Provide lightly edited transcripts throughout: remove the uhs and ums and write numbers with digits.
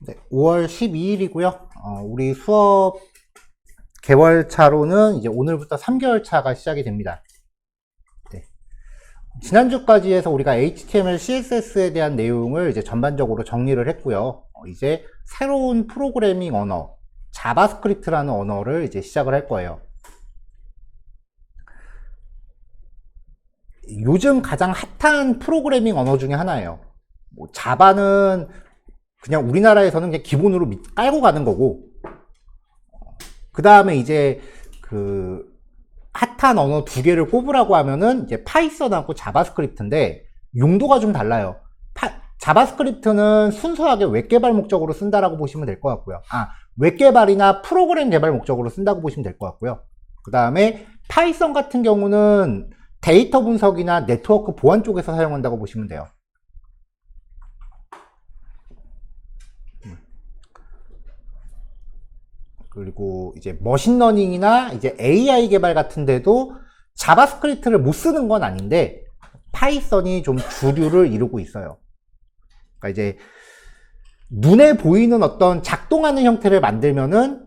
네, 5월 12일이고요. 우리 수업 개월차로는 이제 오늘부터 3개월 차가 시작이 됩니다. 네. 지난주까지 해서 우리가 HTML, CSS에 대한 내용을 이제 전반적으로 정리를 했고요. 이제 새로운 프로그래밍 언어, 자바스크립트라는 언어를 이제 시작을 할 거예요. 요즘 가장 핫한 프로그래밍 언어 중에 하나예요. 자바는 그냥 우리나라에서는 그냥 기본으로 깔고 가는 거고, 그 다음에 이제 그 핫한 언어 두 개를 꼽으라고 하면은 이제 파이썬하고 자바스크립트인데 용도가 좀 달라요. 자바스크립트는 순수하게 웹 개발 목적으로 쓴다라고 보시면 될 것 같고요. 웹 개발이나 프로그램 개발 목적으로 쓴다고 보시면 될 것 같고요. 그 다음에 파이썬 같은 경우는 데이터 분석이나 네트워크 보안 쪽에서 사용한다고 보시면 돼요. 그리고 이제 머신러닝이나 이제 AI 개발 같은 데도 자바스크립트를 못 쓰는 건 아닌데 파이썬이 좀 주류를 이루고 있어요. 그러니까 이제 눈에 보이는 어떤 작동하는 형태를 만들면은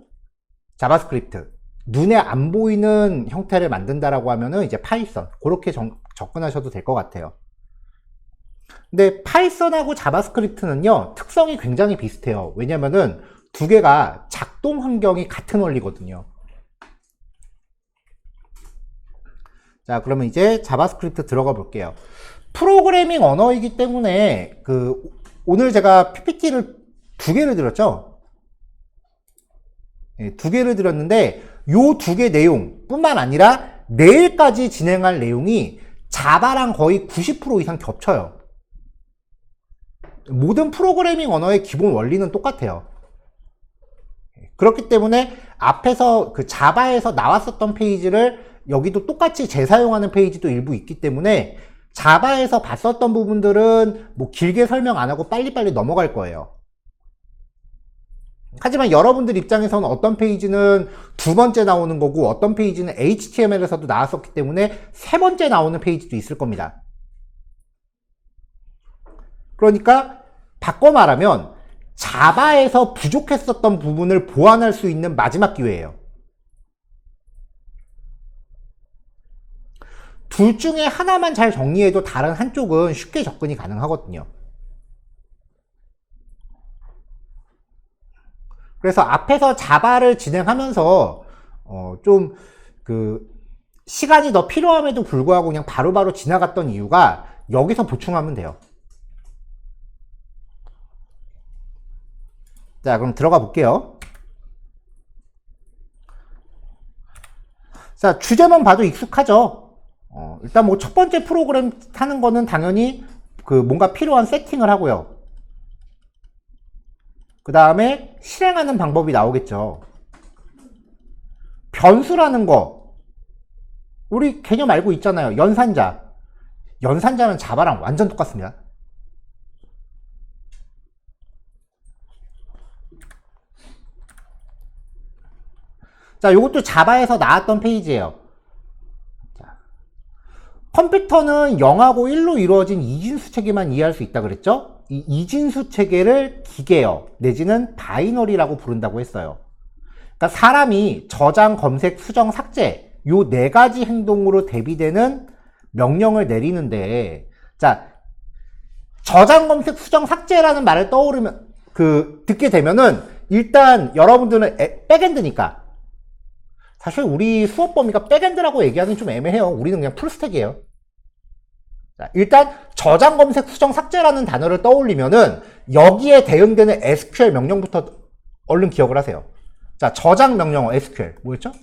자바스크립트, 눈에 안 보이는 형태를 만든다라고 하면은 이제 파이썬, 그렇게 접근하셔도 될 것 같아요. 근데 파이썬하고 자바스크립트는요, 특성이 굉장히 비슷해요. 왜냐면은 두 개가 작동 환경이 같은 원리거든요. 자, 그러면 이제 자바스크립트 들어가 볼게요. 프로그래밍 언어이기 때문에 오늘 제가 PPT를 두 개를 드렸죠. 네, 두 개를 드렸는데 요 두 개 내용 뿐만 아니라 내일까지 진행할 내용이 자바랑 거의 90% 이상 겹쳐요. 모든 프로그래밍 언어의 기본 원리는 똑같아요. 그렇기 때문에 앞에서 그 자바에서 나왔었던 페이지를 여기도 똑같이 재사용하는 페이지도 일부 있기 때문에 자바에서 봤었던 부분들은 뭐 길게 설명 안 하고 빨리빨리 넘어갈 거예요. 하지만 여러분들 입장에서는 어떤 페이지는 두 번째 나오는 거고 어떤 페이지는 HTML에서도 나왔었기 때문에 세 번째 나오는 페이지도 있을 겁니다. 그러니까 바꿔 말하면 자바에서 부족했었던 부분을 보완할 수 있는 마지막 기회예요. 둘 중에 하나만 잘 정리해도 다른 한쪽은 쉽게 접근이 가능하거든요. 그래서 앞에서 자바를 진행하면서 좀 시간이 더 필요함에도 불구하고 그냥 바로바로 지나갔던 이유가 여기서 보충하면 돼요. 자, 그럼 들어가 볼게요. 자, 주제만 봐도 익숙하죠? 일단 뭐 첫 번째 프로그램 하는 거는 당연히 뭔가 필요한 세팅을 하고요. 그 다음에 실행하는 방법이 나오겠죠. 변수라는 거, 우리 개념 알고 있잖아요. 연산자. 연산자는 자바랑 완전 똑같습니다. 자, 이것도 자바에서 나왔던 페이지예요. 자, 컴퓨터는 0하고 1로 이루어진 이진수 체계만 이해할 수 있다 그랬죠? 이 이진수 체계를 기계어 내지는 바이너리라고 부른다고 했어요. 그러니까 사람이 저장, 검색, 수정, 삭제 요 네 가지 행동으로 대비되는 명령을 내리는데, 자, 저장, 검색, 수정, 삭제라는 말을 듣게 되면은 일단 여러분들은 백엔드니까 사실 우리 수업 범위가 백엔드라고 얘기하기는 좀 애매해요. 우리는 그냥 풀스택이에요. 자, 일단 저장, 검색, 수정, 삭제라는 단어를 떠올리면은 여기에 대응되는 SQL 명령부터 얼른 기억을 하세요. 자, 저장 명령어 SQL 뭐였죠?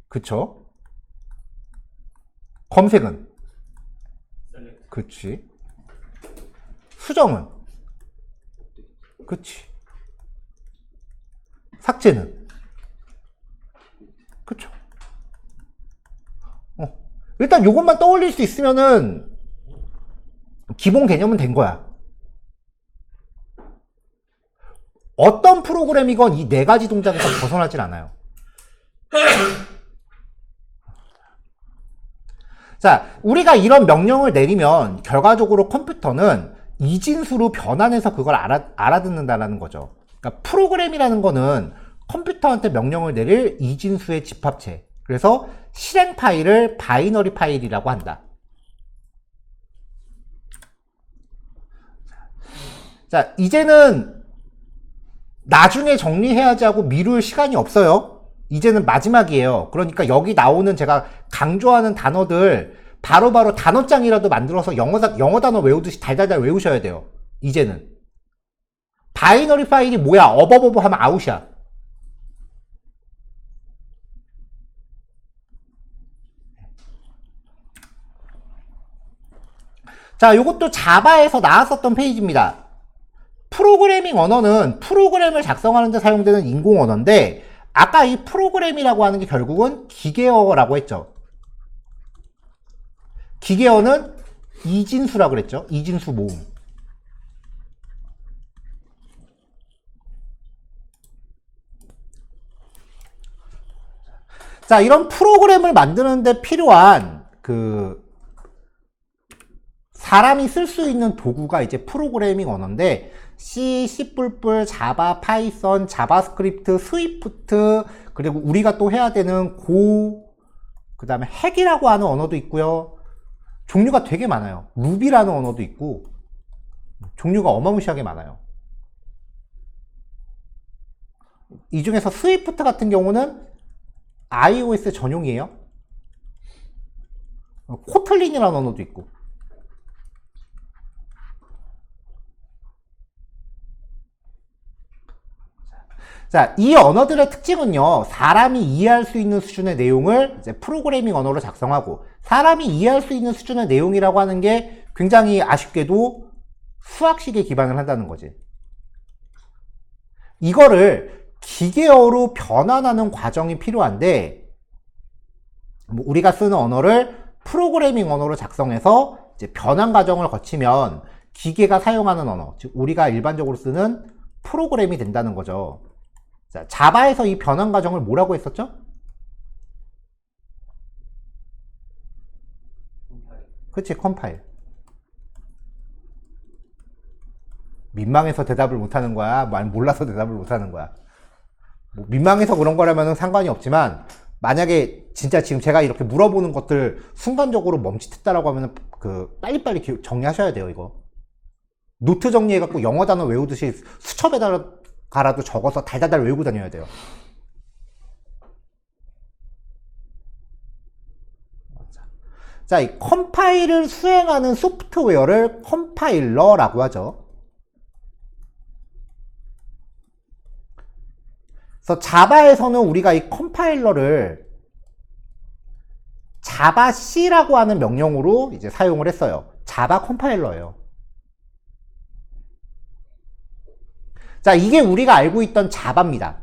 그쵸? 검색은? 그치. 수정은? 그치. 삭제는? 그쵸. 일단 요것만 떠올릴 수 있으면은 기본 개념은 된 거야. 어떤 프로그램이건 이 네 가지 동작에서 벗어나질 않아요. 자, 우리가 이런 명령을 내리면 결과적으로 컴퓨터는 이진수로 변환해서 그걸 알아듣는다라는 거죠. 그러니까 프로그램이라는 거는 컴퓨터한테 명령을 내릴 이진수의 집합체. 그래서 실행 파일을 바이너리 파일이라고 한다. 자, 이제는 나중에 정리해야지 하고 미룰 시간이 없어요. 이제는 마지막이에요. 그러니까 여기 나오는 제가 강조하는 단어들 바로바로 단어장이라도 만들어서 영어 단어 외우듯이 달달달 외우셔야 돼요. 이제는. 바이너리 파일이 뭐야? 어버버버 하면 아웃이야. 자, 요것도 자바에서 나왔었던 페이지입니다. 프로그래밍 언어는 프로그램을 작성하는 데 사용되는 인공 언어인데, 아까 이 프로그램이라고 하는 게 결국은 기계어라고 했죠. 기계어는 이진수라고 그랬죠. 이진수 모음. 자, 이런 프로그램을 만드는데 필요한 사람이 쓸 수 있는 도구가 이제 프로그래밍 언어인데, C, C++, 자바, 파이썬, 자바스크립트, 스위프트, 그리고 우리가 또 해야 되는 고, 그 다음에 핵이라고 하는 언어도 있고요. 종류가 되게 많아요. 루비라는 언어도 있고, 종류가 어마무시하게 많아요. 이 중에서 스위프트 같은 경우는 iOS 전용이에요. 코틀린이라는 언어도 있고. 자, 이 언어들의 특징은요, 사람이 이해할 수 있는 수준의 내용을 이제 프로그래밍 언어로 작성하고, 사람이 이해할 수 있는 수준의 내용이라고 하는 게 굉장히 아쉽게도 수학식에 기반을 한다는 거지. 이거를 기계어로 변환하는 과정이 필요한데, 우리가 쓰는 언어를 프로그래밍 언어로 작성해서 이제 변환 과정을 거치면 기계가 사용하는 언어, 즉 우리가 일반적으로 쓰는 프로그램이 된다는 거죠. 자, 자바에서 이 변환 과정을 뭐라고 했었죠? 그치, 컴파일. 민망해서 대답을 못하는 거야? 몰라서 대답을 못하는 거야? 민망해서 그런 거라면 상관이 없지만, 만약에 진짜 지금 제가 이렇게 물어보는 것들 순간적으로 멈칫했다라고 하면 빨리빨리 정리하셔야 돼요, 이거. 노트 정리해갖고 영어 단어 외우듯이 수첩에다가라도 적어서 달달달 외우고 다녀야 돼요. 자, 이 컴파일을 수행하는 소프트웨어를 컴파일러라고 하죠. 그래서 자바에서는 우리가 이 컴파일러를 자바C라고 하는 명령으로 이제 사용을 했어요. 자바 컴파일러예요. 자, 이게 우리가 알고 있던 자바입니다.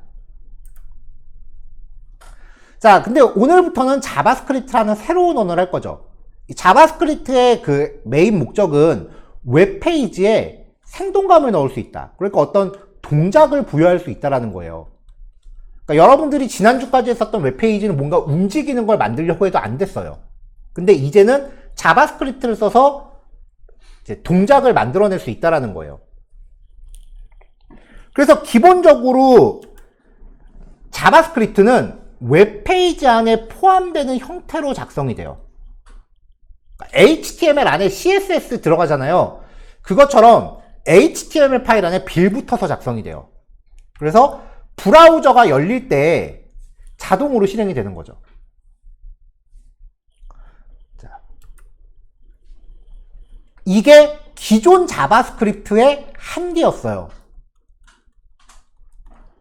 자, 근데 오늘부터는 자바스크립트라는 새로운 언어를 할 거죠. 이 자바스크립트의 그 메인 목적은 웹페이지에 생동감을 넣을 수 있다. 그러니까 어떤 동작을 부여할 수 있다는 거예요. 그러니까 여러분들이 지난주까지 했었던 웹페이지는 뭔가 움직이는 걸 만들려고 해도 안 됐어요. 근데 이제는 자바스크립트를 써서 이제 동작을 만들어낼 수 있다는 거예요. 그래서 기본적으로 자바스크립트는 웹페이지 안에 포함되는 형태로 작성이 돼요. HTML 안에 CSS 들어가잖아요. 그것처럼 HTML 파일 안에 빌 붙어서 작성이 돼요. 그래서 브라우저가 열릴 때 자동으로 실행이 되는 거죠. 자, 이게 기존 자바스크립트의 한계였어요.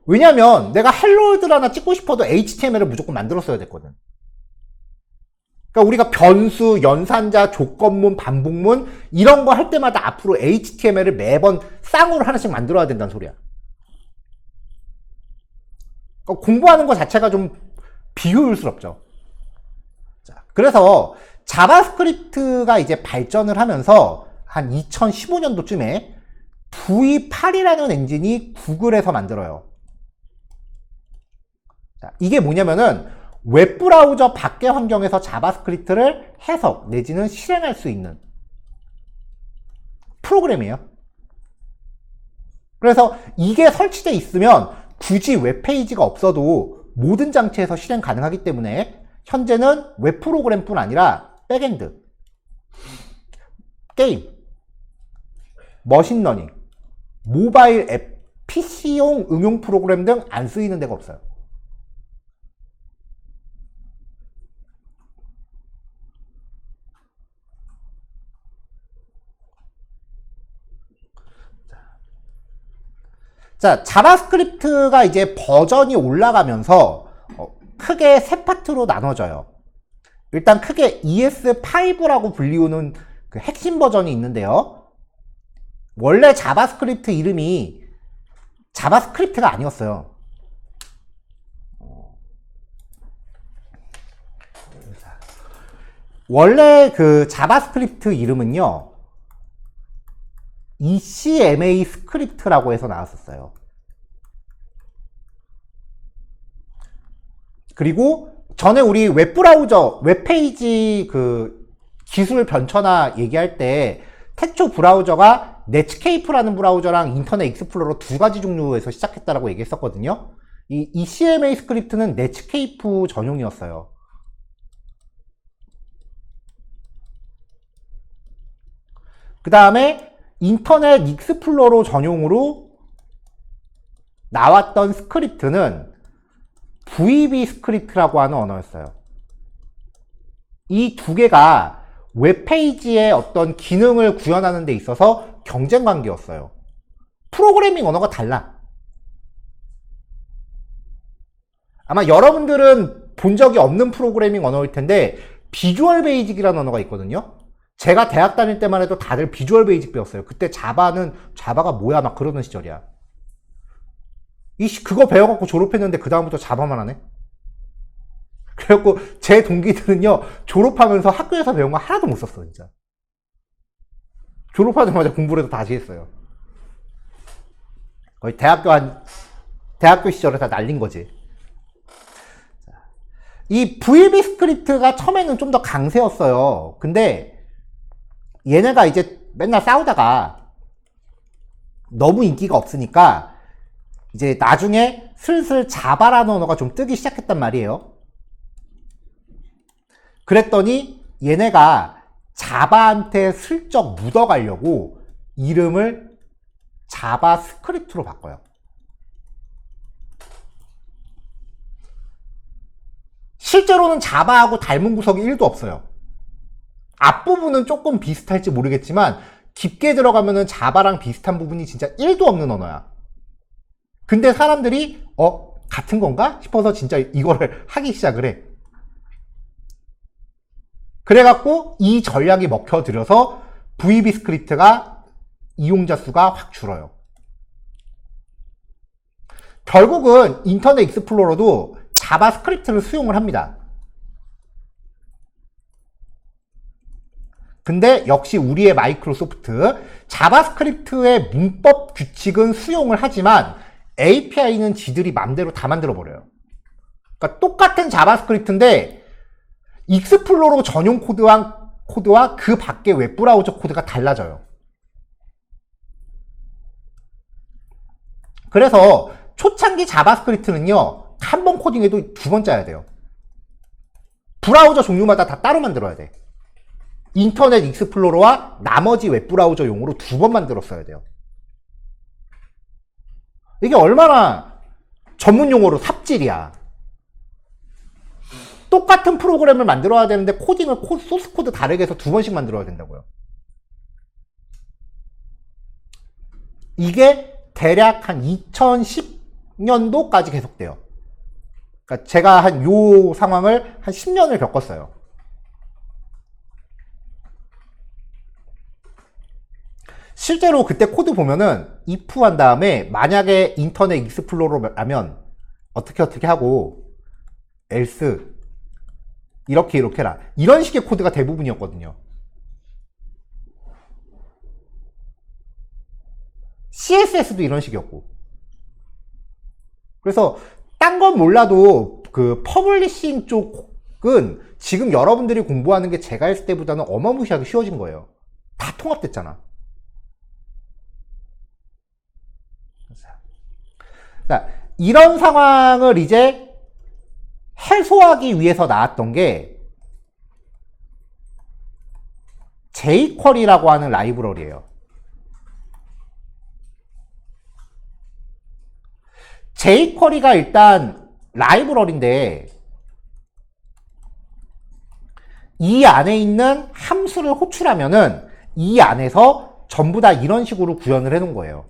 왜냐면 내가 헬로월드를 하나 찍고 싶어도 HTML을 무조건 만들었어야 됐거든. 그러니까 우리가 변수, 연산자, 조건문, 반복문 이런 거 할 때마다 앞으로 HTML을 매번 쌍으로 하나씩 만들어야 된다는 소리야. 그러니까 공부하는 것 자체가 좀 비효율스럽죠. 자, 그래서 자바스크립트가 이제 발전을 하면서 한 2015년도쯤에 V8이라는 엔진이 구글에서 만들어요. 자, 이게 뭐냐면은 웹브라우저 밖의 환경에서 자바스크립트를 해석 내지는 실행할 수 있는 프로그램이에요. 그래서 이게 설치되어 있으면 굳이 웹페이지가 없어도 모든 장치에서 실행 가능하기 때문에 현재는 웹 프로그램뿐 아니라 백엔드, 게임, 머신러닝, 모바일 앱, PC용 응용 프로그램 등 안 쓰이는 데가 없어요. 자, 자바스크립트가 이제 버전이 올라가면서 크게 세 파트로 나눠져요. 일단 크게 ES5라고 불리우는 그 핵심 버전이 있는데요. 원래 자바스크립트 이름이 자바스크립트가 아니었어요. 원래 그 자바스크립트 이름은요, ECMA 스크립트라고 해서 나왔었어요. 그리고 전에 우리 웹브라우저, 웹페이지 그 기술 변천화 얘기할 때 태초 브라우저가 넷스케이프라는 브라우저랑 인터넷 익스플로러 두 가지 종류에서 시작했다라고 얘기했었거든요. 이 ECMA 스크립트는 넷스케이프 전용이었어요. 그 다음에 인터넷 익스플로러 전용으로 나왔던 스크립트는 VB 스크립트라고 하는 언어였어요. 이 두 개가 웹페이지의 어떤 기능을 구현하는 데 있어서 경쟁 관계였어요. 프로그래밍 언어가 달라. 아마 여러분들은 본 적이 없는 프로그래밍 언어일 텐데 비주얼 베이직이라는 언어가 있거든요. 제가 대학 다닐 때만 해도 다들 비주얼 베이직 배웠어요. 그때 자바가 뭐야 막 그러는 시절이야. 그거 배워갖고 졸업했는데 그 다음부터 자바만 하네. 그래갖고 제 동기들은요, 졸업하면서 학교에서 배운 거 하나도 못 썼어 진짜. 졸업하자마자 공부를 해도 다시 했어요. 거의 대학교 시절에 다 날린 거지. 이 VB 스크립트가 처음에는 좀 더 강세였어요. 근데 얘네가 이제 맨날 싸우다가 너무 인기가 없으니까 이제 나중에 슬슬 자바라는 언어가 좀 뜨기 시작했단 말이에요. 그랬더니 얘네가 자바한테 슬쩍 묻어가려고 이름을 자바스크립트로 바꿔요. 실제로는 자바하고 닮은 구석이 1도 없어요. 앞부분은 조금 비슷할지 모르겠지만 깊게 들어가면은 자바랑 비슷한 부분이 진짜 1도 없는 언어야. 근데 사람들이 같은 건가 싶어서 진짜 이거를 하기 시작을 해. 그래갖고 이 전략이 먹혀들여서 VB 스크립트가 이용자 수가 확 줄어요. 결국은 인터넷 익스플로러도 자바스크립트를 수용을 합니다. 근데 역시 우리의 마이크로소프트, 자바스크립트의 문법 규칙은 수용을 하지만 API는 지들이 맘대로 다 만들어버려요. 그러니까 똑같은 자바스크립트인데 익스플로러 전용 코드와 그 밖의 웹브라우저 코드가 달라져요. 그래서 초창기 자바스크립트는요, 한 번 코딩해도 두 번 짜야 돼요. 브라우저 종류마다 다 따로 만들어야 돼. 인터넷 익스플로러와 나머지 웹브라우저 용으로 두 번 만들었어야 돼요. 이게 얼마나 전문 용어로 삽질이야. 똑같은 프로그램을 만들어야 되는데 코딩을 소스 코드 다르게 해서 두 번씩 만들어야 된다고요. 이게 대략 한 2010년도까지 계속돼요. 그러니까 제가 한 요 상황을 한 10년을 겪었어요. 실제로 그때 코드 보면은 if 한 다음에 만약에 인터넷 익스플로러라면 어떻게 하고 else 이렇게 해라, 이런 식의 코드가 대부분이었거든요. CSS도 이런 식이었고. 그래서 딴 건 몰라도 그 퍼블리싱 쪽은 지금 여러분들이 공부하는 게 제가 했을 때보다는 어마무시하게 쉬워진 거예요. 다 통합됐잖아. 자, 이런 상황을 이제 해소하기 위해서 나왔던 게 jQuery라고 하는 라이브러리예요. jQuery가 일단 라이브러리인데 이 안에 있는 함수를 호출하면은 이 안에서 전부 다 이런 식으로 구현을 해 놓은 거예요.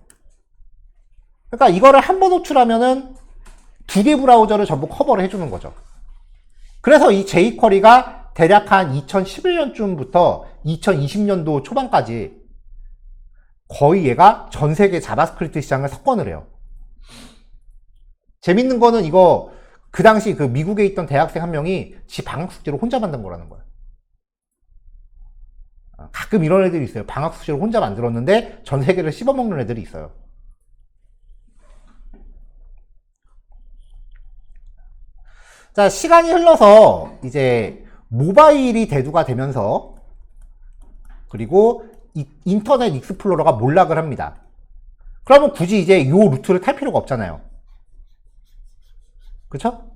그러니까 이거를 한 번 호출하면은 두 개 브라우저를 전부 커버를 해주는 거죠. 그래서 이 jQuery가 대략 한 2011년쯤부터 2020년도 초반까지 거의 얘가 전 세계 자바스크립트 시장을 석권을 해요. 재밌는 거는 이거 그 당시 그 미국에 있던 대학생 한 명이 지 방학 숙제로 혼자 만든 거라는 거예요. 가끔 이런 애들이 있어요. 방학 숙제로 혼자 만들었는데 전 세계를 씹어먹는 애들이 있어요. 자, 시간이 흘러서 이제 모바일이 대두가 되면서 그리고 인터넷 익스플로러가 몰락을 합니다. 그러면 굳이 이제 이 루트를 탈 필요가 없잖아요. 그쵸?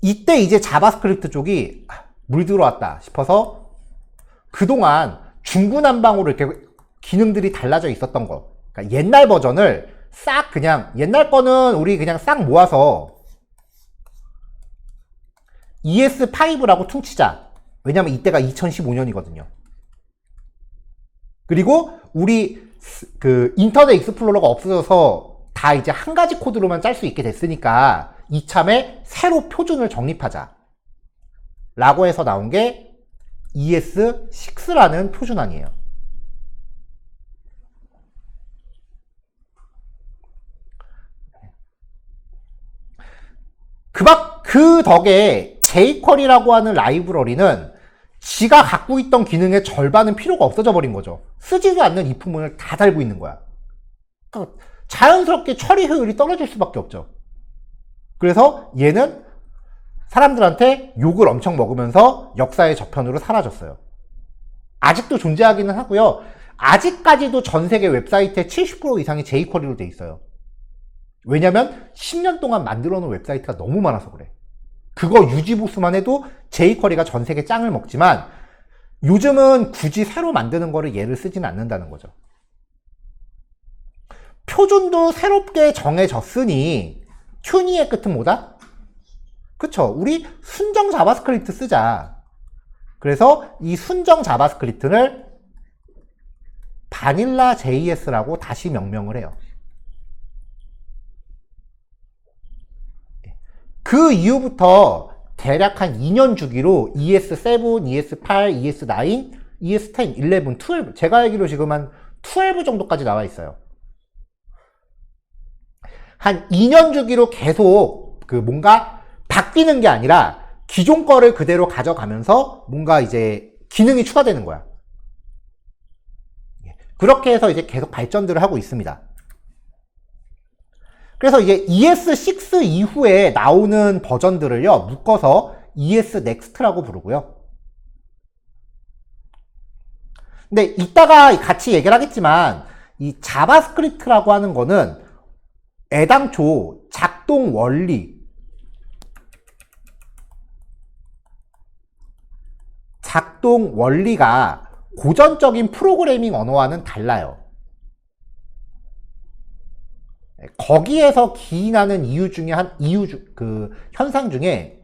이때 이제 자바스크립트 쪽이 물 들어왔다 싶어서 그동안 중구난방으로 이렇게 기능들이 달라져 있었던 거, 그러니까 옛날 버전을 싹 그냥 옛날 거는 우리 그냥 싹 모아서 ES5라고 퉁치자. 왜냐면 이때가 2015년이거든요. 그리고 우리 그 인터넷 익스플로러가 없어져서 다 이제 한 가지 코드로만 짤 수 있게 됐으니까 이참에 새로 표준을 정립하자 라고 해서 나온 게 ES6라는 표준안이에요. 그 덕에 jQuery라고 하는 라이브러리는 지가 갖고 있던 기능의 절반은 필요가 없어져 버린 거죠. 쓰지도 않는 if문을 다 달고 있는 거야. 그러니까 자연스럽게 처리 효율이 떨어질 수밖에 없죠. 그래서 얘는 사람들한테 욕을 엄청 먹으면서 역사의 저편으로 사라졌어요. 아직도 존재하기는 하고요. 아직까지도 전 세계 웹사이트의 70% 이상이 jQuery로 돼 있어요. 왜냐면 10년 동안 만들어 놓은 웹사이트가 너무 많아서 그래. 그거 유지 보수만 해도 jQuery가 전 세계 짱을 먹지만 요즘은 굳이 새로 만드는 거를 얘를 쓰지는 않는다는 거죠. 표준도 새롭게 정해졌으니 튜니의 끝은 뭐다? 그쵸? 우리 순정 자바스크립트 쓰자. 그래서 이 순정 자바스크립트를 바닐라 JS라고 다시 명명을 해요. 그 이후부터 대략 한 2년 주기로 ES7, ES8, ES9, ES10, 11, 12 제가 알기로 지금 한 12 정도까지 나와 있어요. 한 2년 주기로 계속 그 뭔가 바뀌는 게 아니라 기존 거를 그대로 가져가면서 뭔가 이제 기능이 추가되는 거야. 그렇게 해서 이제 계속 발전들을 하고 있습니다. 그래서 이제 ES6 이후에 나오는 버전들을요, 묶어서 ES Next라고 부르고요. 근데 이따가 같이 얘기를 하겠지만, 이 자바스크립트라고 하는 거는 애당초 작동 원리가 고전적인 프로그래밍 언어와는 달라요. 거기에서 기인하는 현상 중에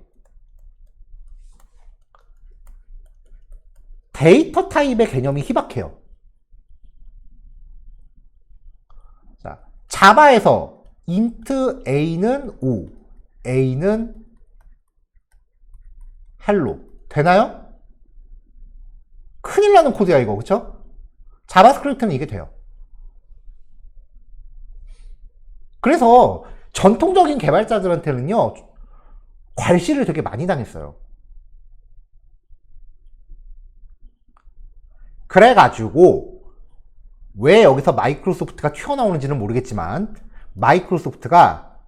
데이터 타입의 개념이 희박해요. 자, 자바에서 int a는 5, a는 hello 되나요? 큰일 나는 코드야 이거, 그쵸? 자바스크립트는 이게 돼요. 그래서 전통적인 개발자들한테는요, 괄시를 되게 많이 당했어요. 그래가지고 왜 여기서 마이크로소프트가 튀어나오는지는 모르겠지만 마이크로소프트가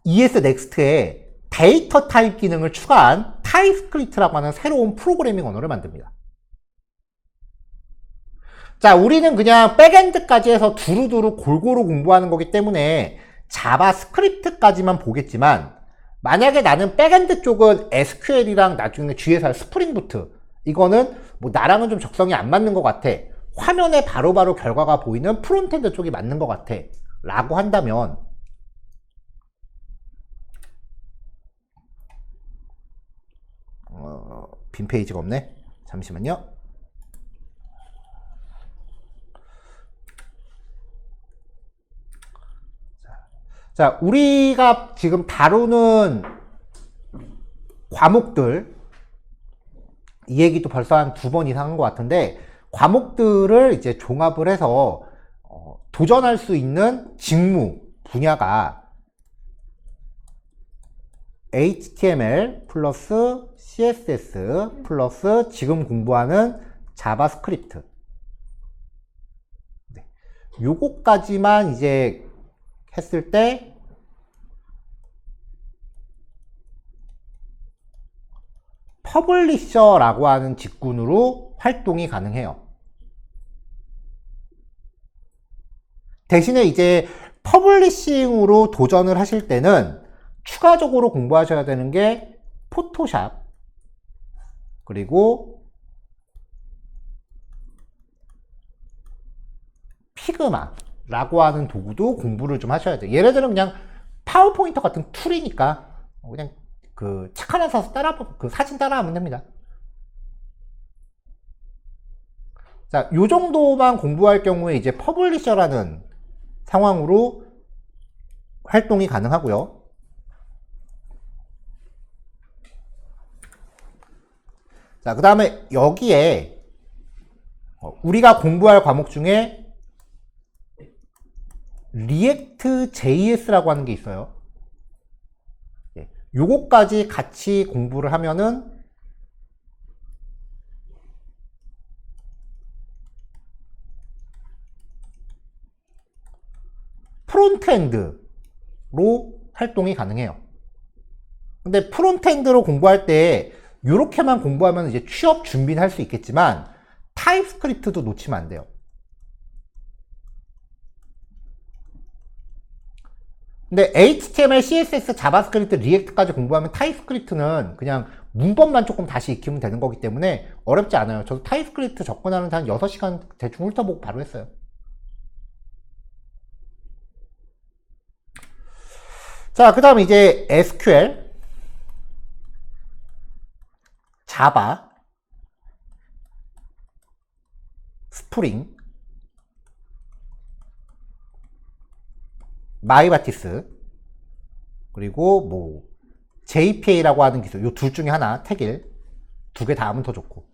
ES Next에 데이터 타입 기능을 추가한 타입스크립트라고 하는 새로운 프로그래밍 언어를 만듭니다. 자, 우리는 그냥 백엔드까지 해서 두루두루 골고루 공부하는 거기 때문에 자바스크립트까지만 보겠지만, 만약에 나는 백엔드 쪽은 SQL이랑 나중에 뒤에서 할 스프링 부트, 이거는 뭐 나랑은 좀 적성이 안 맞는 것 같아, 화면에 바로바로 결과가 보이는 프론트엔드 쪽이 맞는 것 같아 라고 한다면, 빈 페이지가 없네. 잠시만요. 자, 우리가 지금 다루는 과목들, 이 얘기도 벌써 한 2번 이상 한 것 같은데, 과목들을 이제 종합을 해서 도전할 수 있는 직무 분야가 HTML 플러스 CSS 플러스 지금 공부하는 자바스크립트, 요거까지만 이제 했을 때 퍼블리셔라고 하는 직군으로 활동이 가능해요. 대신에 이제 퍼블리싱으로 도전을 하실 때는 추가적으로 공부하셔야 되는 게 포토샵, 그리고 피그마라고 하는 도구도 공부를 좀 하셔야 돼요. 예를 들면 그냥 파워포인터 같은 툴이니까 그냥 그 책 하나 사서 그 사진 따라하면 됩니다. 자, 요 정도만 공부할 경우에 이제 퍼블리셔라는 상황으로 활동이 가능하고요. 자, 그 다음에 여기에 우리가 공부할 과목 중에 리액트 JS라고 하는 게 있어요. 요거까지 같이 공부를 하면은 프론트엔드로 활동이 가능해요. 근데 프론트엔드로 공부할 때 요렇게만 공부하면 이제 취업 준비는 할 수 있겠지만 타입스크립트도 놓치면 안 돼요. 근데 HTML, CSS, 자바스크립트, 리액트까지 공부하면 타입스크립트는 그냥 문법만 조금 다시 익히면 되는 거기 때문에 어렵지 않아요. 저도 타입스크립트 접근하는 한 6시간 대충 훑어보고 바로 했어요. 자, 그 다음 이제 SQL, 자바, 스프링, 마이바티스, 그리고 뭐 JPA라고 하는 기술, 요 둘 중에 하나, 태길, 2개 다 하면 더 좋고.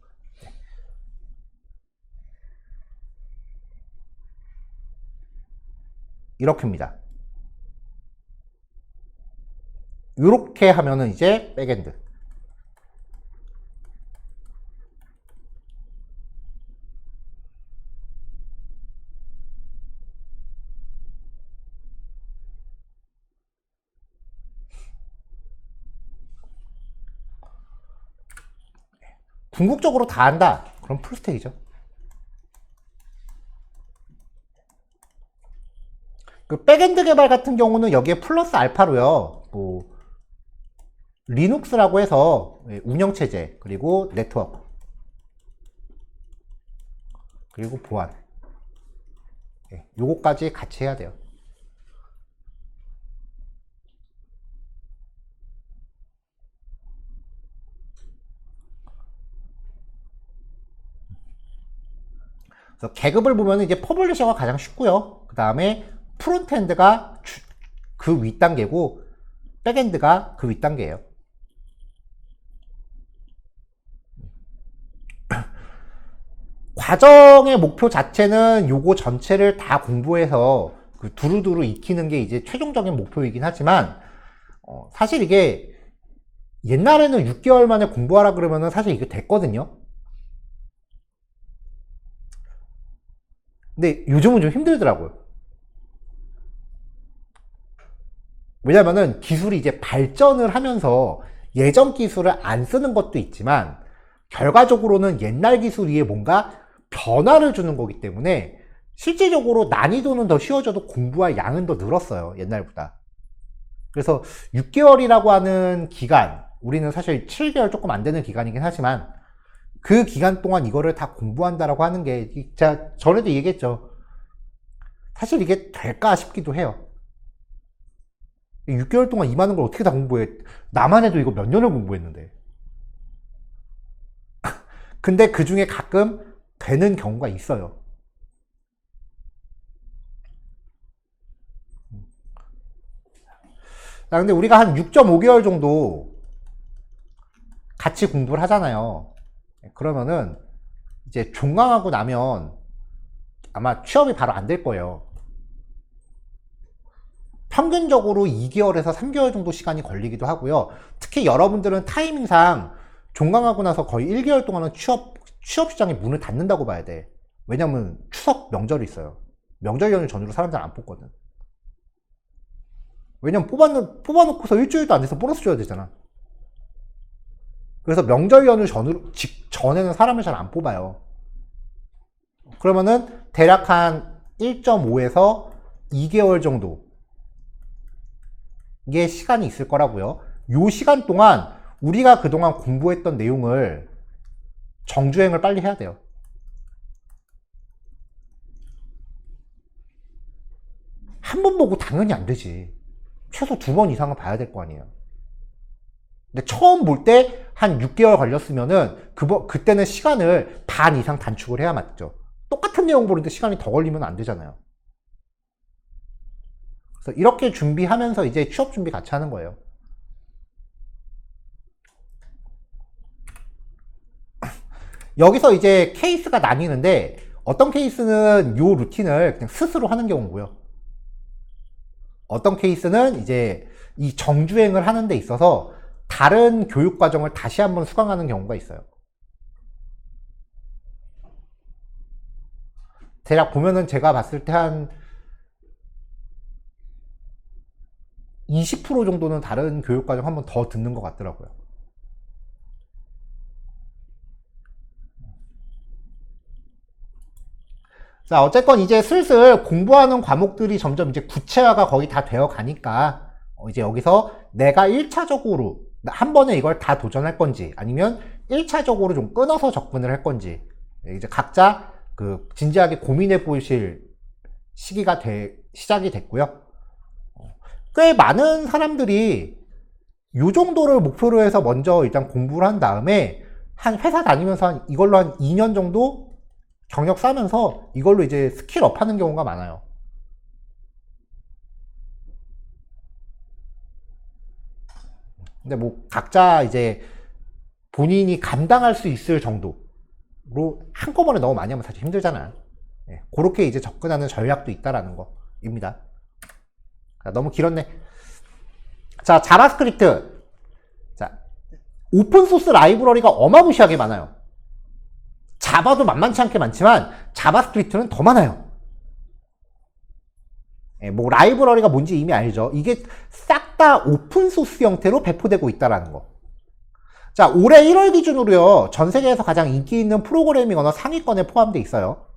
이렇게입니다. 이렇게 하면은 이제 백엔드. 궁극적으로 다 한다. 그럼 풀스택이죠. 그 백엔드 개발 같은 경우는 여기에 플러스 알파로요. 뭐 리눅스라고 해서 운영체제, 그리고 네트워크, 그리고 보안, 요거까지 같이 해야 돼요. 그래서 계급을 보면 이제 퍼블리셔가 가장 쉽고요. 그 다음에 프론트엔드가 그 윗단계고 백엔드가 그 윗단계예요. 과정의 목표 자체는 요거 전체를 다 공부해서 그 두루두루 익히는 게 이제 최종적인 목표이긴 하지만 사실 이게 옛날에는 6개월 만에 공부하라 그러면은 사실 이게 됐거든요. 근데 요즘은 좀 힘들더라고요. 왜냐면은 기술이 이제 발전을 하면서 예전 기술을 안 쓰는 것도 있지만 결과적으로는 옛날 기술 위에 뭔가 변화를 주는 거기 때문에 실질적으로 난이도는 더 쉬워져도 공부할 양은 더 늘었어요, 옛날보다. 그래서 6개월이라고 하는 기간, 우리는 사실 7개월 조금 안 되는 기간이긴 하지만 그 기간 동안 이거를 다 공부한다라고 하는 게 제가 전에도 얘기했죠. 사실 이게 될까 싶기도 해요. 6개월 동안 이 많은 걸 어떻게 다 공부해? 나만 해도 이거 몇 년을 공부했는데. 근데 그 중에 가끔 되는 경우가 있어요. 자, 근데 우리가 한 6.5개월 정도 같이 공부를 하잖아요. 그러면은 이제 종강하고 나면 아마 취업이 바로 안 될 거예요. 평균적으로 2개월에서 3개월 정도 시간이 걸리기도 하고요. 특히 여러분들은 타이밍상 종강하고 나서 거의 1개월 동안은 취업 시장이 문을 닫는다고 봐야 돼. 왜냐면 추석 명절이 있어요. 명절 연휴 전후로 사람들 안 뽑거든. 왜냐면 뽑아놓고서 일주일도 안 돼서 보너스 줘야 되잖아. 그래서 명절 연휴 전에는 사람을 잘 안 뽑아요. 그러면은 대략 한 1.5에서 2개월 정도 이게 시간이 있을 거라고요. 요 시간 동안 우리가 그동안 공부했던 내용을 정주행을 빨리 해야 돼요. 한 번 보고 당연히 안 되지. 최소 2번 이상은 봐야 될 거 아니에요. 근데 처음 볼 때 한 6개월 걸렸으면은 그때는 시간을 반 이상 단축을 해야 맞죠. 똑같은 내용 보는데 시간이 더 걸리면 안 되잖아요. 그래서 이렇게 준비하면서 이제 취업 준비 같이 하는 거예요. 여기서 이제 케이스가 나뉘는데 어떤 케이스는 요 루틴을 그냥 스스로 하는 경우고요. 어떤 케이스는 이제 이 정주행을 하는 데 있어서 다른 교육 과정을 다시 한번 수강하는 경우가 있어요. 대략 보면은 제가 봤을 때 한 20% 정도는 다른 교육 과정 한번 더 듣는 것 같더라고요. 자, 어쨌건 이제 슬슬 공부하는 과목들이 점점 이제 구체화가 거의 다 되어 가니까 이제 여기서 내가 1차적으로 한 번에 이걸 다 도전할 건지 아니면 1차적으로 좀 끊어서 접근을 할 건지 이제 각자 그 진지하게 고민해 보실 시기가 시작이 됐고요. 꽤 많은 사람들이 요 정도를 목표로 해서 먼저 일단 공부를 한 다음에 한 회사 다니면서 이걸로 한 2년 정도 경력 쌓으면서 이걸로 이제 스킬업 하는 경우가 많아요. 근데 뭐 각자 이제 본인이 감당할 수 있을 정도로 한꺼번에 너무 많이 하면 사실 힘들잖아요. 그렇게 이제 접근하는 전략도 있다라는 거입니다. 너무 길었네. 자, 자바스크립트. 자, 오픈소스 라이브러리가 어마무시하게 많아요. 자바도 만만치 않게 많지만 자바스크립트는 더 많아요. 뭐 라이브러리가 뭔지 이미 알죠. 이게 싹 다 오픈소스 형태로 배포되고 있다라는 거. 자, 올해 1월 기준으로요, 전 세계에서 가장 인기 있는 프로그래밍 언어 상위권에 포함되어 있어요.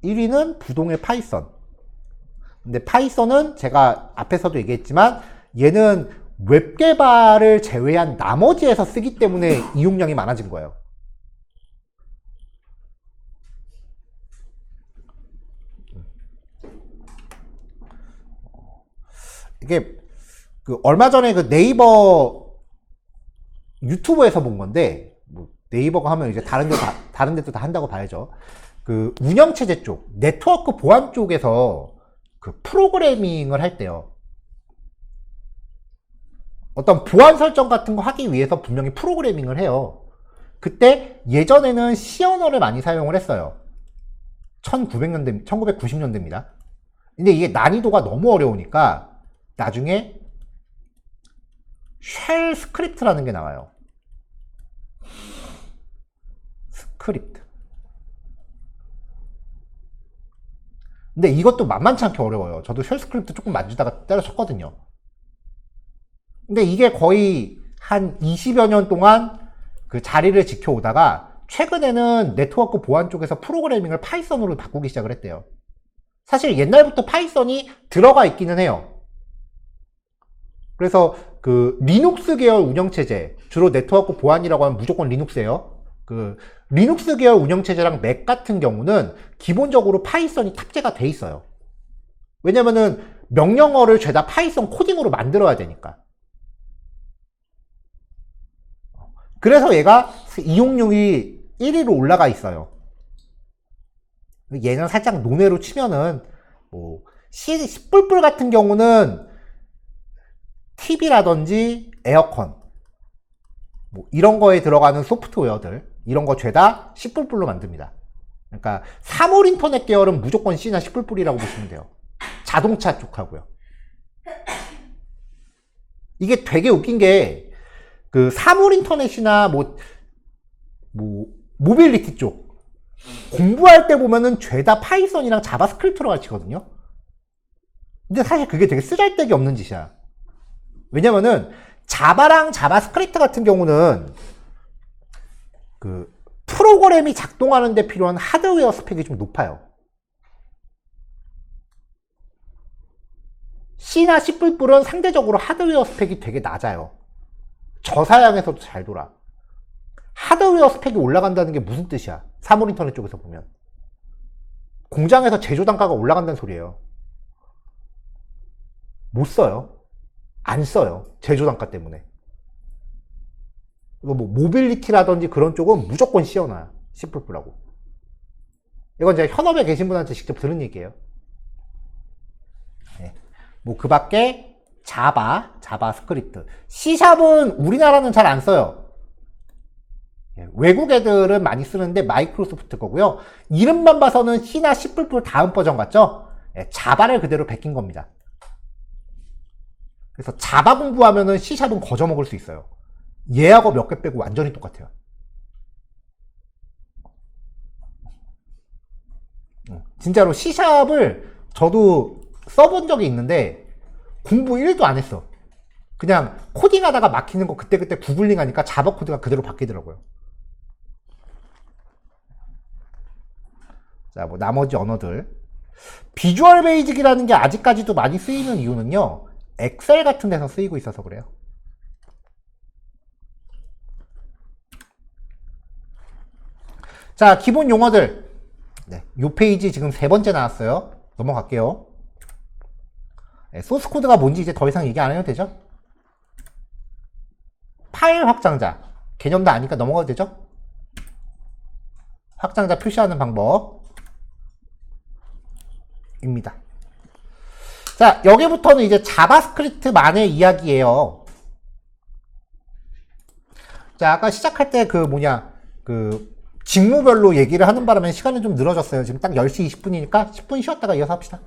1위는 부동의 파이썬. 근데 파이썬은 제가 앞에서도 얘기했지만 얘는 웹 개발을 제외한 나머지에서 쓰기 때문에 이용량이 많아진 거예요. 이게 그 얼마 전에 그 네이버 유튜브에서 본 건데, 뭐 네이버가 하면 이제 다른 데도 다 한다고 봐야죠. 그 운영체제 쪽, 네트워크 보안 쪽에서 그 프로그래밍을 할 때요, 어떤 보안 설정 같은 거 하기 위해서 분명히 프로그래밍을 해요. 그때 예전에는 C 언어를 많이 사용을 했어요. 1990년대입니다. 근데 이게 난이도가 너무 어려우니까 나중에 쉘 스크립트라는 게 나와요. 스크립트. 근데 이것도 만만치 않게 어려워요. 저도 쉘 스크립트 조금 만지다가 때려쳤거든요. 근데 이게 거의 한 20여 년 동안 그 자리를 지켜오다가 최근에는 네트워크 보안 쪽에서 프로그래밍을 파이썬으로 바꾸기 시작을 했대요. 사실 옛날부터 파이썬이 들어가 있기는 해요. 그래서 그 리눅스 계열 운영체제, 주로 네트워크 보안이라고 하면 무조건 리눅스예요. 그 리눅스 계열 운영체제랑 맥 같은 경우는 기본적으로 파이썬이 탑재가 돼 있어요. 왜냐면은 명령어를 죄다 파이썬 코딩으로 만들어야 되니까. 그래서 얘가 이용률이 1위로 올라가 있어요. 얘는 살짝 논외로 치면은 뭐 C++ 같은 경우는 TV라든지 에어컨 뭐 이런 거에 들어가는 소프트웨어들 이런 거 죄다 C++로 만듭니다. 그러니까 사물 인터넷 계열은 무조건 C나 C++이라고 보시면 돼요. 자동차 쪽하고요. 이게 되게 웃긴 게 그 사물 인터넷이나 모빌리티 쪽 공부할 때 보면은 죄다 파이썬이랑 자바스크립트로 가르치거든요. 근데 사실 그게 되게 쓰잘데기 없는 짓이야. 왜냐면은 자바랑 자바스크립트 같은 경우는 그 프로그램이 작동하는 데 필요한 하드웨어 스펙이 좀 높아요. C나 C++은 상대적으로 하드웨어 스펙이 되게 낮아요. 저사양에서도 잘 돌아. 하드웨어 스펙이 올라간다는 게 무슨 뜻이야? 사물 인터넷 쪽에서 보면 공장에서 제조 단가가 올라간다는 소리예요. 못 써요. 안 써요. 제조 단가 때문에. 이거 뭐 모빌리티라든지 그런 쪽은 무조건 씌워놔요. C++라고. 이건 제가 현업에 계신 분한테 직접 들은 얘기예요. 네. 뭐 그 밖에 자바스크립트. C샵은 우리나라는 잘 안 써요. 외국 애들은 많이 쓰는데 마이크로소프트 거고요. 이름만 봐서는 C나 C++ 다음 버전 같죠? 자바를 그대로 베낀 겁니다. 그래서 자바 공부하면은 C샵은 거저먹을 수 있어요. 얘하고 몇 개 빼고 완전히 똑같아요. 진짜로 C샵을 저도 써본 적이 있는데 공부 1도 안 했어. 그냥 코딩하다가 막히는 거 그때그때 구글링 하니까 자바 코드가 그대로 바뀌더라고요. 자, 뭐 나머지 언어들. 비주얼 베이직이라는 게 아직까지도 많이 쓰이는 이유는요. 엑셀 같은 데서 쓰이고 있어서 그래요. 자, 기본 용어들. 네, 요 페이지 지금 3번째 나왔어요. 넘어갈게요. 네, 소스 코드가 뭔지 이제 더 이상 얘기 안 해도 되죠? 파일 확장자. 개념도 아니까 넘어가도 되죠? 확장자 표시하는 방법입니다. 자, 여기부터는 이제 자바스크립트만의 이야기예요. 자, 아까 시작할 때 직무별로 얘기를 하는 바람에 시간이 좀 늘어졌어요. 지금 딱 10시 20분이니까 10분 쉬었다가 이어서 합시다.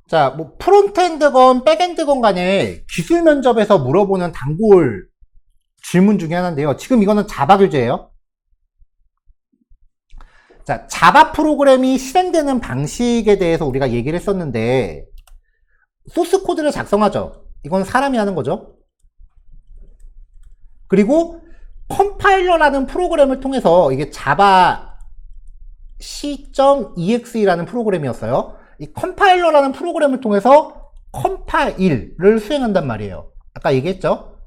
자, 뭐 프론트엔드건 백엔드건 간에 기술 면접에서 물어보는 단골 질문 중에 하나인데요. 지금 이거는 자바 교재예요. 자, 자바 프로그램이 실행되는 방식에 대해서 우리가 얘기를 했었는데 소스 코드를 작성하죠. 이건 사람이 하는 거죠. 그리고 컴파일러라는 프로그램을 통해서 이게 자바 c.exe라는 프로그램이었어요. 이 컴파일러라는 프로그램을 통해서 컴파일을 수행한단 말이에요. 아까 얘기했죠?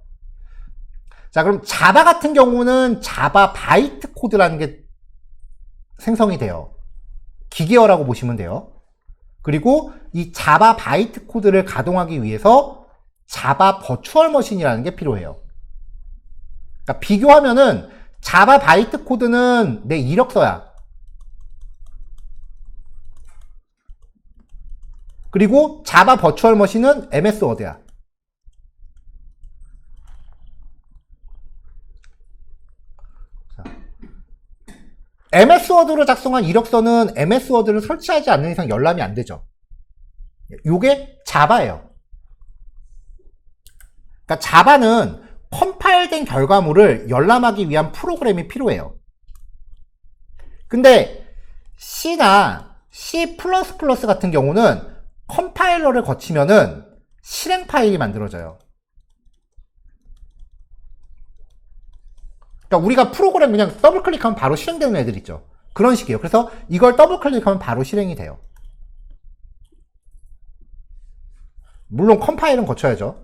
자, 그럼 자바 같은 경우는 자바 바이트 코드라는 게 생성이 돼요. 기계어라고 보시면 돼요. 그리고 이 자바 바이트 코드를 가동하기 위해서 자바 버추얼 머신이라는 게 필요해요. 그러니까 비교하면은 자바 바이트 코드는 내 이력서야. 그리고 자바 버추얼 머신은 MS 워드야. MS 워드로 작성한 이력서는 MS 워드를 설치하지 않는 이상 열람이 안 되죠. 요게 자바예요. 그러니까 자바는 컴파일된 결과물을 열람하기 위한 프로그램이 필요해요. 근데 C나 C++ 같은 경우는 컴파일러를 거치면은 실행 파일이 만들어져요. 그러니까 우리가 프로그램 그냥 더블 클릭하면 바로 실행되는 애들 있죠. 그런 식이에요. 그래서 이걸 더블 클릭하면 바로 실행이 돼요. 물론 컴파일은 거쳐야죠.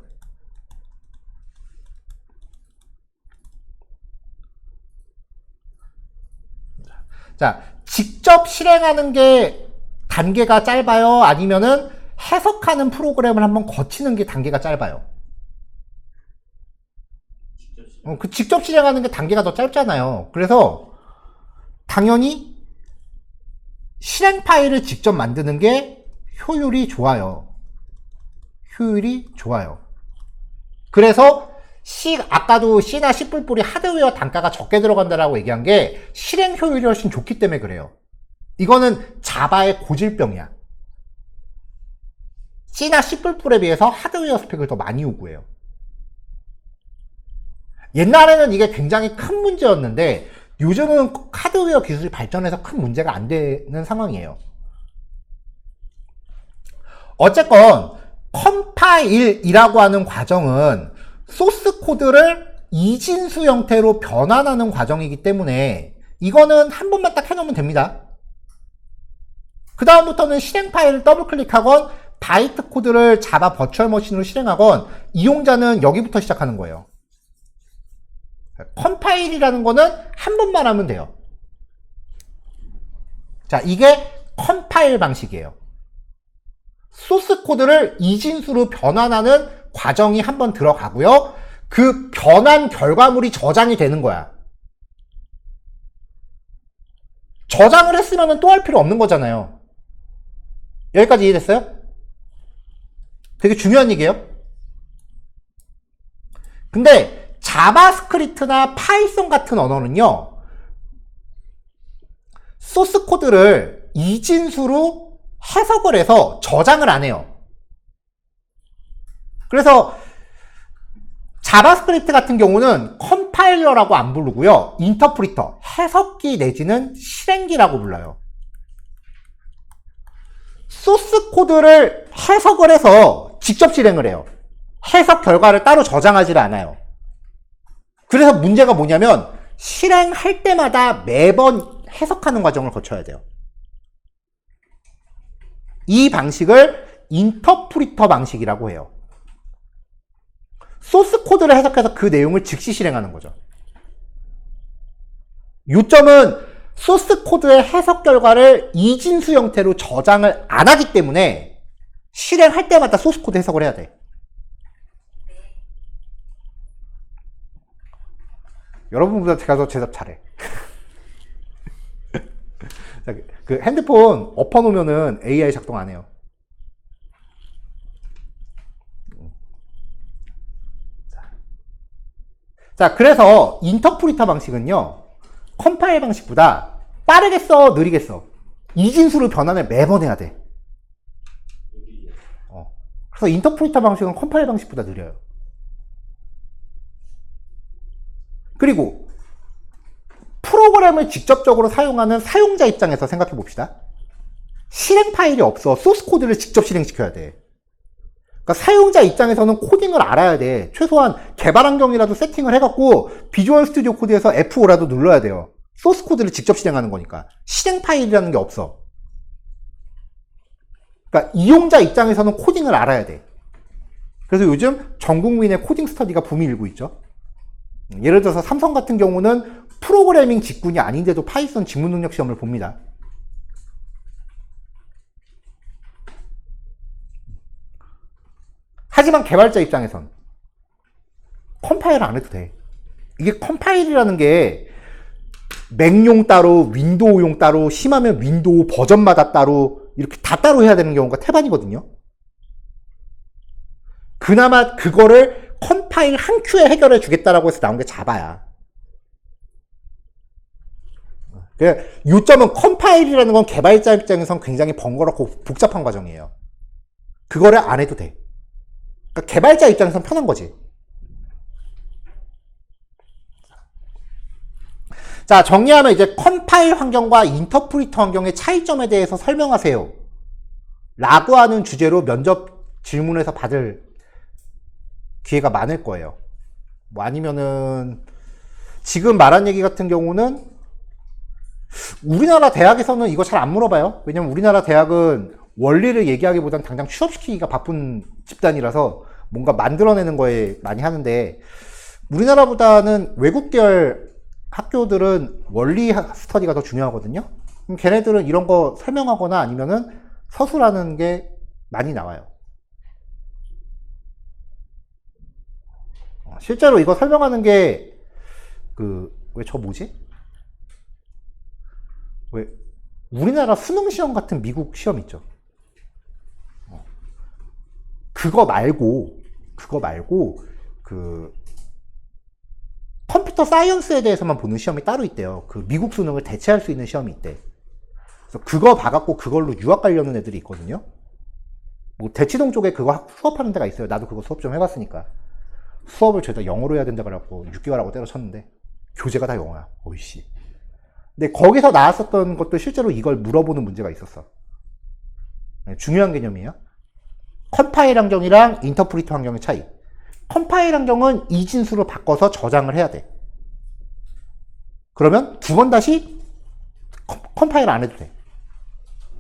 자, 직접 실행하는 게 단계가 짧아요? 아니면은 해석하는 프로그램을 한번 거치는 게 단계가 짧아요? 그 직접 실행하는 게 단계가 더 짧잖아요. 그래서 당연히 실행 파일을 직접 만드는 게 효율이 좋아요. 효율이 좋아요. 그래서 아까도 C나 C++ 하드웨어 단가가 적게 들어간다라고 얘기한 게 실행 효율이 훨씬 좋기 때문에 그래요. 이거는 자바의 고질병이야. C나 C++에 비해서 하드웨어 스펙을 더 많이 요구해요. 옛날에는 이게 굉장히 큰 문제였는데 요즘은 하드웨어 기술이 발전해서 큰 문제가 안 되는 상황이에요. 어쨌건 컴파일이라고 하는 과정은 소스 코드를 이진수 형태로 변환하는 과정이기 때문에 이거는 한 번만 딱 해놓으면 됩니다. 그 다음부터는 실행 파일을 더블 클릭하건 바이트 코드를 자바 버추얼 머신으로 실행하건 이용자는 여기부터 시작하는 거예요. 컴파일이라는 거는 한 번만 하면 돼요. 자, 이게 컴파일 방식이에요. 소스 코드를 이진수로 변환하는 과정이 한번 들어가고요. 그 변환 결과물이 저장이 되는 거야. 저장을 했으면 또 할 필요 없는 거잖아요. 여기까지 이해됐어요? 되게 중요한 얘기예요. 근데 자바스크립트나 파이썬 같은 언어는요, 소스 코드를 이진수로 해석을 해서 저장을 안 해요. 그래서 자바스크립트 같은 경우는 컴파일러라고 안 부르고요, 인터프리터, 해석기 내지는 실행기라고 불러요. 소스 코드를 해석을 해서 직접 실행을 해요. 해석 결과를 따로 저장하지 않아요. 그래서 문제가 뭐냐면 실행할 때마다 매번 해석하는 과정을 거쳐야 돼요. 이 방식을 인터프리터 방식이라고 해요. 소스 코드를 해석해서 그 내용을 즉시 실행하는 거죠. 요점은 소스 코드의 해석 결과를 이진수 형태로 저장을 안 하기 때문에 실행할 때마다 소스 코드 해석을 해야 돼. 여러분보다 제가 더 대답 잘해. 그 핸드폰 엎어놓으면은 AI 작동 안 해요. 자, 그래서 인터프리터 방식은요, 컴파일 방식보다 빠르겠어, 느리겠어? 이진수로 변환을 매번 해야 돼. 그래서 인터프리터 방식은 컴파일 방식보다 느려요. 그리고 프로그램을 직접적으로 사용하는 사용자 입장에서 생각해 봅시다. 실행 파일이 없어. 소스 코드를 직접 실행시켜야 돼. 그러니까 사용자 입장에서는 코딩을 알아야 돼. 최소한 개발 환경이라도 세팅을 해갖고 비주얼 스튜디오 코드에서 F5라도 눌러야 돼요. 소스 코드를 직접 실행하는 거니까. 실행 파일이라는 게 없어. 그러니까 이용자 입장에서는 코딩을 알아야 돼. 그래서 요즘 전 국민의 코딩 스터디가 붐이 일고 있죠. 예를 들어서 삼성 같은 경우는 프로그래밍 직군이 아닌데도 파이썬 직무 능력 시험을 봅니다. 하지만 개발자 입장에선 컴파일 안 해도 돼. 이게 컴파일이라는 게 맥용 따로, 윈도우용 따로, 심하면 윈도우 버전마다 따로, 이렇게 다 따로 해야 되는 경우가 태반이거든요. 그나마 그거를 컴파일 한 큐에 해결해 주겠다라고 해서 나온 게 자바야. 요점은 컴파일이라는 건 개발자 입장에선 굉장히 번거롭고 복잡한 과정이에요. 그거를 안 해도 돼. 그러니까 개발자 입장에선 편한 거지. 자, 정리하면 이제 컴파일 환경과 인터프리터 환경의 차이점에 대해서 설명하세요 라고 하는 주제로 면접 질문에서 받을 기회가 많을 거예요. 뭐 아니면은 지금 말한 얘기 같은 경우는 우리나라 대학에서는 이거 잘 안 물어봐요. 왜냐면 우리나라 대학은 원리를 얘기하기보단 당장 취업시키기가 바쁜 집단이라서 뭔가 만들어내는 거에 많이 하는데, 우리나라보다는 외국 계열 학교들은 원리 스터디가 더 중요하거든요. 그럼 걔네들은 이런 거 설명하거나 아니면은 서술하는 게 많이 나와요. 실제로 이거 설명하는 게 왜 저 뭐지? 왜 우리나라 수능 시험 같은 미국 시험 있죠. 그거 말고 컴퓨터 사이언스에 대해서만 보는 시험이 따로 있대요. 그 미국 수능을 대체할 수 있는 시험이 있대. 그래서 그거 봐갖고 그걸로 유학 가려는 애들이 있거든요. 뭐 대치동 쪽에 그거 수업하는 데가 있어요. 나도 그거 수업 좀 해봤으니까. 수업을 죄다 영어로 해야 된다 그래갖고 6개월 하고 때려쳤는데 교재가 다 영어야. 오이씨. 근데 거기서 나왔었던 것도 실제로 이걸 물어보는 문제가 있었어. 중요한 개념이에요. 컴파일 환경이랑 인터프리터 환경의 차이. 컴파일 환경은 이진수로 바꿔서 저장을 해야 돼. 그러면 두 번 다시 컴파일 안 해도 돼.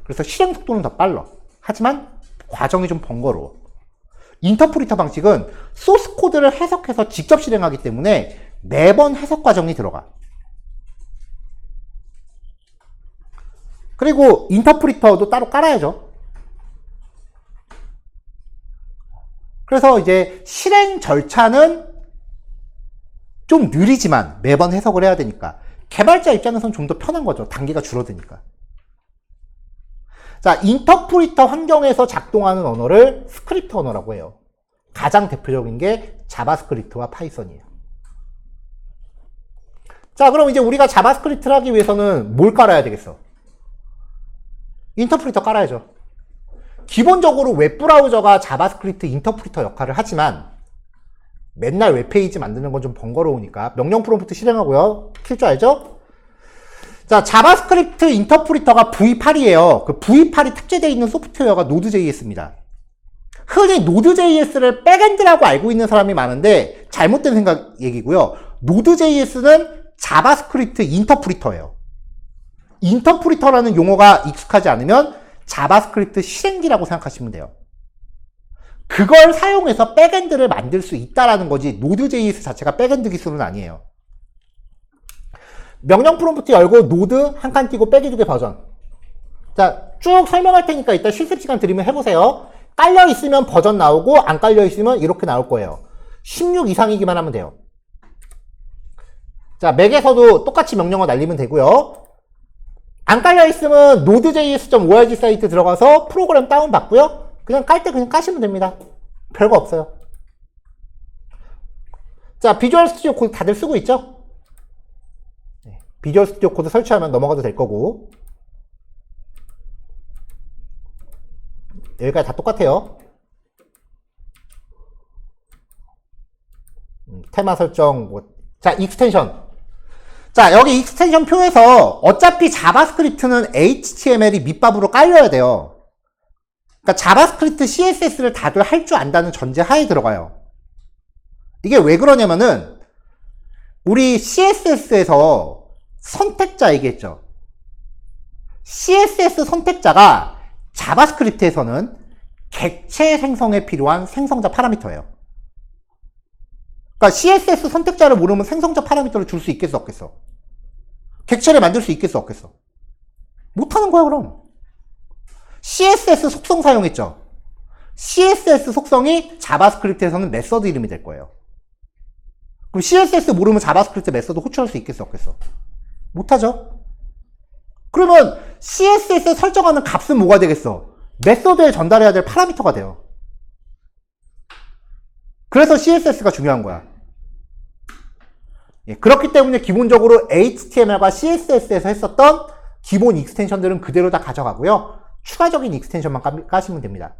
그래서 실행 속도는 더 빨라. 하지만 과정이 좀 번거로워. 인터프리터 방식은 소스 코드를 해석해서 직접 실행하기 때문에 매번 해석 과정이 들어가. 그리고 인터프리터도 따로 깔아야죠. 그래서 이제 실행 절차는 좀 느리지만 매번 해석을 해야 되니까 개발자 입장에서는 좀 더 편한 거죠. 단계가 줄어드니까. 자, 인터프리터 환경에서 작동하는 언어를 스크립트 언어라고 해요. 가장 대표적인 게 자바스크립트와 파이썬이에요. 자, 그럼 이제 우리가 자바스크립트를 하기 위해서는 뭘 깔아야 되겠어? 인터프리터 깔아야죠. 기본적으로 웹브라우저가 자바스크립트 인터프리터 역할을 하지만 맨날 웹페이지 만드는 건 좀 번거로우니까 명령 프롬프트 실행하고요. 킬 줄 알죠? 자, 자바스크립트 인터프리터가 V8이에요. 그 V8이 탑재되어 있는 소프트웨어가 노드.js입니다. 흔히 노드.js를 백엔드라고 알고 있는 사람이 많은데 잘못된 생각 얘기고요. 노드.js는 자바스크립트 인터프리터예요. 인터프리터라는 용어가 익숙하지 않으면 자바스크립트 실행기라고 생각하시면 돼요. 그걸 사용해서 백엔드를 만들 수 있다라는 거지 노드.js 자체가 백엔드 기술은 아니에요. 명령 프롬프트 열고 노드 한 칸 띄고 빼기 2개 버전. 자, 쭉 설명할 테니까 이따 실습 시간 드리면 해보세요. 깔려 있으면 버전 나오고 안 깔려 있으면 이렇게 나올 거예요. 16 이상이기만 하면 돼요. 자, 맥에서도 똑같이 명령어 날리면 되고요. 안 깔려 있으면 node.js.org 사이트 들어가서 프로그램 다운받고요. 그냥 깔 때 그냥 까시면 됩니다. 별거 없어요. 자, 비주얼 스튜디오 코드 다들 쓰고 있죠? 비주얼 스튜디오 코드 설치하면 넘어가도 될 거고. 여기까지 다 똑같아요. 테마 설정, 자, 익스텐션. 자, 여기 익스텐션 표에서 어차피 자바스크립트는 HTML이 밑밥으로 깔려야 돼요. 그러니까 자바스크립트 CSS를 다들 할 줄 안다는 전제 하에 들어가요. 이게 왜 그러냐면은 우리 CSS에서 선택자 얘기했죠. CSS 선택자가 자바스크립트에서는 객체 생성에 필요한 생성자 파라미터예요. 그러니까 CSS 선택자를 모르면 생성자 파라미터를 줄 수 있겠어 없겠어? 객체를 만들 수 있겠어 없겠어? 못하는 거야 그럼. CSS 속성 사용했죠. CSS 속성이 자바스크립트에서는 메서드 이름이 될 거예요. 그럼 CSS 모르면 자바스크립트 메서드 호출할 수 있겠어 없겠어? 못하죠. 그러면 CSS에 설정하는 값은 뭐가 되겠어? 메서드에 전달해야 될 파라미터가 돼요. 그래서 CSS가 중요한 거야. 예, 그렇기 때문에 기본적으로 HTML과 CSS에서 했었던 기본 익스텐션들은 그대로 다 가져가고요. 추가적인 익스텐션만 까시면 됩니다.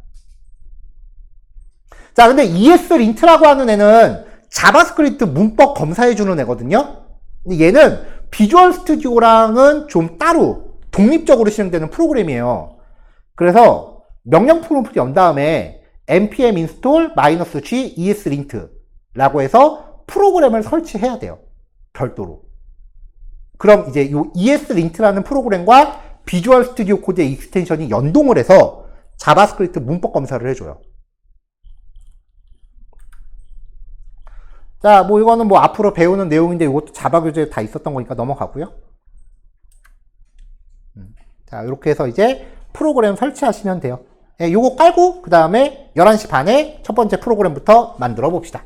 자, 근데 ESLint라고 하는 애는 자바스크립트 문법 검사해주는 애거든요. 근데 얘는 비주얼 스튜디오랑은 좀 따로 독립적으로 실행되는 프로그램이에요. 그래서 명령 프롬프트 연 다음에 npm install -g ESLint 라고 해서 프로그램을 설치해야 돼요. 별도로. 그럼 이제 요 ESLint라는 프로그램과 비주얼 스튜디오 코드의 익스텐션이 연동을 해서 자바스크립트 문법 검사를 해줘요. 자, 뭐 이거는 뭐 앞으로 배우는 내용인데 이것도 자바 교재에 다 있었던 거니까 넘어가고요. 자, 이렇게 해서 이제 프로그램 설치하시면 돼요. 예, 요거 깔고 그 다음에 11시 반에 첫 번째 프로그램부터 만들어 봅시다.